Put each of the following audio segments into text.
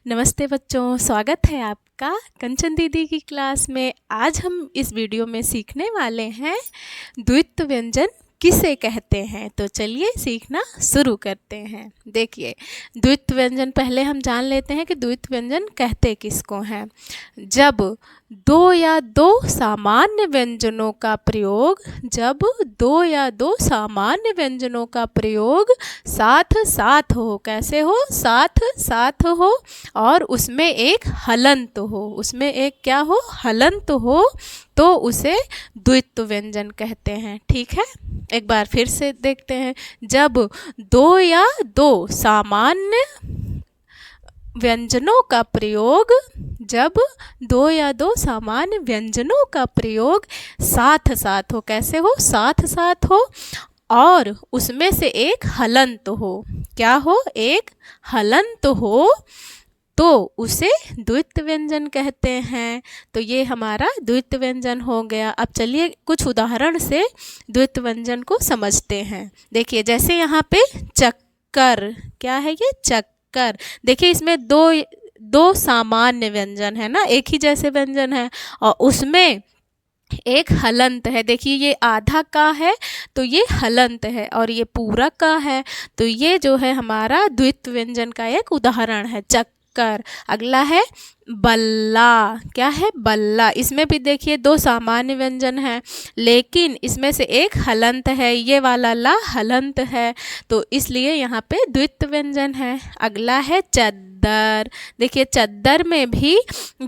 नमस्ते बच्चों, स्वागत है आपका कंचन दीदी की क्लास में। आज हम इस वीडियो में सीखने वाले हैं द्वित्व व्यंजन किसे कहते हैं। तो चलिए सीखना शुरू करते हैं। देखिए, द्वित्व व्यंजन पहले हम जान लेते हैं कि द्वित्व व्यंजन कहते किसको हैं। जब दो या दो सामान्य व्यंजनों का प्रयोग साथ साथ हो, कैसे हो, साथ साथ हो, और उसमें एक हलंत हो, उसमें एक क्या हो, हलंत हो, तो उसे द्वित्व व्यंजन कहते हैं। ठीक है, एक बार फिर से देखते हैं। जब दो या दो सामान्य व्यंजनों का प्रयोग साथ साथ हो, कैसे हो, साथ साथ हो, और उसमें से एक हलंत हो, क्या हो, एक हलंत हो, तो उसे द्वित्व व्यंजन कहते हैं। तो ये हमारा द्वित्व व्यंजन हो गया। अब चलिए कुछ उदाहरण से द्वित्व व्यंजन को समझते हैं। देखिए, जैसे यहाँ पे चक्कर, क्या है ये, चक्कर। देखिए, इसमें दो सामान्य व्यंजन है ना, एक ही जैसे व्यंजन है, और उसमें एक हलंत है। देखिए, ये आधा का है तो ये हलंत है, और ये पूरा का है तो ये जो है हमारा द्वित्व व्यंजन का एक उदाहरण है, चक्कर। अगला है बल्ला, क्या है, बल्ला। इसमें भी देखिए दो सामान्य व्यंजन है, लेकिन इसमें से एक हलंत है, ये वाला ला हलंत है, तो इसलिए यहाँ पे द्वित्व व्यंजन है। अगला है चद्दर। देखिए, चद्दर में भी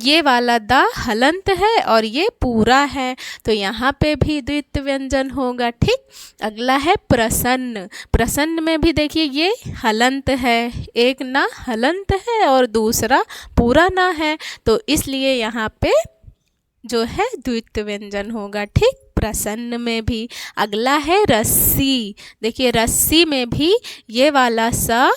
ये वाला दा हलंत है और ये पूरा है, तो यहाँ पे भी द्वित्व व्यंजन होगा। ठीक, अगला है प्रसन्न। प्रसन्न में भी देखिए ये हलंत है, एक ना हलंत है और दूसरा पूरा ना है, तो इसलिए यहाँ पे जो है द्वित्व व्यंजन होगा। ठीक, प्रसन्न में भी। अगला है रस्सी। देखिए, रस्सी में भी ये वाला सा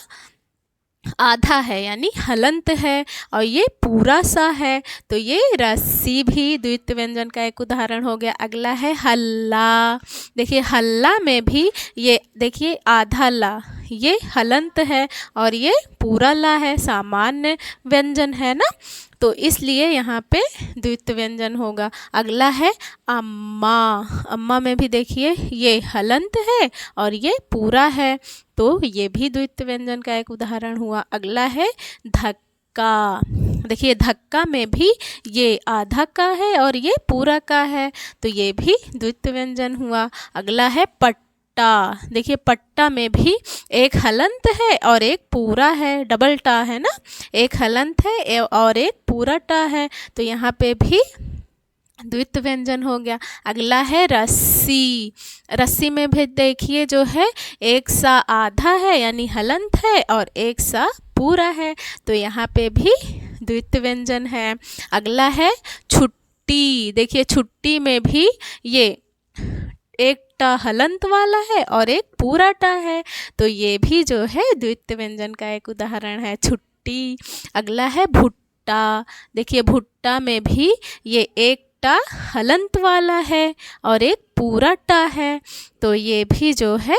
आधा है यानी हलंत है, और ये पूरा सा है, तो ये रस्सी भी द्वित्व व्यंजन का एक उदाहरण हो गया। अगला है हल्ला। देखिए, हल्ला में भी ये देखिए आधा ला, ये हलंत है और ये पूरा ला है, सामान्य व्यंजन है ना, तो इसलिए यहाँ पे द्वित्व व्यंजन होगा। अगला है अम्मा। अम्मा में भी देखिए ये हलंत है और ये पूरा है, तो ये भी द्वित्व व्यंजन का एक उदाहरण हुआ। अगला है धक्का। देखिए, धक्का में भी ये आधा का है और ये पूरा का है, तो ये भी द्वित्व व्यंजन हुआ। अगला है पट्टा। देखिए, पट्टा में भी एक हलंत है और एक पूरा है, डबल टा है ना, एक हलंत है और एक पूरा टा है, तो यहाँ पे भी द्वित्व व्यंजन हो गया। अगला है रस्सी। रस्सी में भी देखिए जो है एक सा आधा है यानी हलंत है और एक सा पूरा है, तो यहाँ पे भी द्वित्व व्यंजन है। अगला है छुट्टी। देखिए, छुट्टी में भी ये एक टा हलंत वाला है और एक पूरा टा है, तो ये भी जो है द्वित्व व्यंजन का एक उदाहरण है, छुट्टी। अगला है भुट्टा। देखिए, भुट्टा में भी ये एक टा हलंत वाला है और एक पूरा टा है, तो ये भी जो है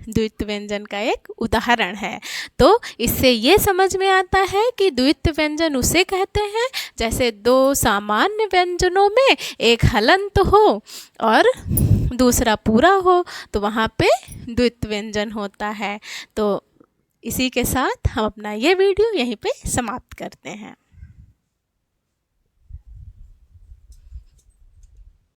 द्वित्व व्यंजन का एक उदाहरण है। तो इससे ये समझ में आता है कि द्वित्व व्यंजन उसे कहते हैं जैसे दो सामान्य व्यंजनों में एक हलंत हो और दूसरा पूरा हो, तो वहाँ पे द्वित्व व्यंजन होता है। तो इसी के साथ हम अपना ये वीडियो यहीं पे समाप्त करते हैं।